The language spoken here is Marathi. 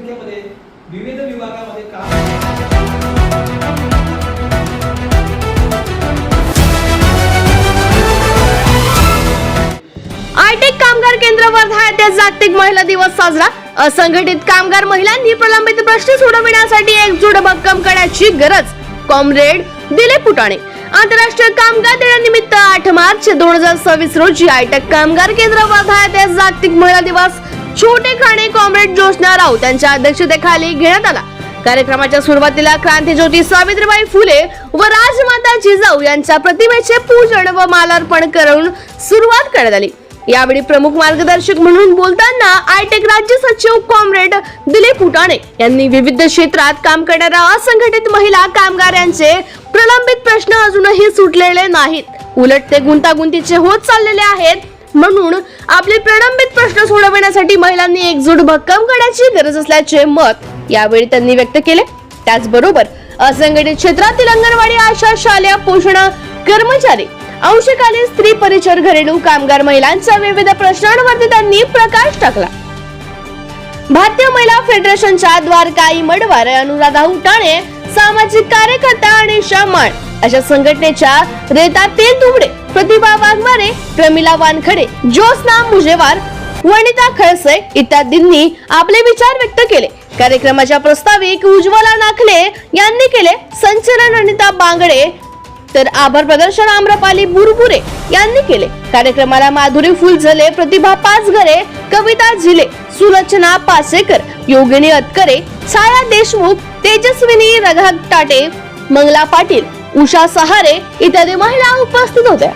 संख्येमध्ये विविध विभागामध्ये काम आयटेक कामगार केंद्र वर्धा येथे जागतिक महिला दिवस साजरा। असंघटित कामगार महिलांनी प्रलंबित प्रश्न सोडविण्यासाठी एकजूट भक्कम करण्याची गरज। कॉम्रेड दिलीप पुटाणे। आंतरराष्ट्रीय कामगार दिनानिमित्त 8 मार्च 2026 रोजी आयटेक कामगार केंद्र वर्धा येथे जागतिक महिला दिवस छोटे खाणे कॉम्रेड जोशना राऊत यांच्या अध्यक्षतेखाली घेण्यात आला। कार्यक्रमाच्या सुरुवातीला क्रांतीज्योती सावित्रीबाई फुले व राजमाता जिजाऊ यांच्या प्रतिमेचे पूजन व मालार्पण करून सुरुवात करण्यात आली। यावेळी प्रमुख मार्गदर्शक म्हणून बोलताना आयटेक राज्य सचिव कॉम्रेड दिलीप पुटाणे यांनी विविध क्षेत्रात काम करणाऱ्या असंघटित महिला कामगारांचे प्रलंबित प्रश्न अजूनही सुटलेले नाहीत, उलट ते गुंतागुंतीचे होत चाललेले आहेत, म्हणून आपले प्रलंबित प्रश्न सोडवण्यासाठी महिलांनी एकजूट भक्कम करण्याची गरज असल्याचे मत यावेळी त्यांनी व्यक्त केले। त्याचबरोबर असंघटित क्षेत्रातील अंगणवाडी, आशा, शालेय पोषण कर्मचारी, अंशकालीन स्त्री परिचर, घरेलू कामगार महिलांच्या विविध प्रश्नांवरती त्यांनी प्रकाश टाकला। भारतीय महिला फेडरेशनच्या द्वारकाई मडवार, अनुराधा उटाणे, सामाजिक कार्यकर्ता आणि शामाळ अशा संघटनेच्या रेता तेलतुंबडे, प्रतिभा वाघमारे, प्रमिला वानखडे, ज्योत्स्ना मुजेवार, वनिता खळसे इत्यादींनी आपले विचार व्यक्त केले। कार्यक्रमाच्या प्रस्ताविक उज्ज्वला नाखले यांनी केले। संचलन अनिता बांगडे तर आभार प्रदर्शन आम्रपाली बुरबुरे यांनी केले। कार्यक्रमाला माधुरी फुलझले, प्रतिभा पाचघरे, कविता झिले, सुलक्षणा पासेकर, योगिनी अतकरे, छाया देशमुख, तेजस्विनी रघाटाटे, मंगला पाटील, उषा सहारे इत्यादी महिला उपस्थित होत्या।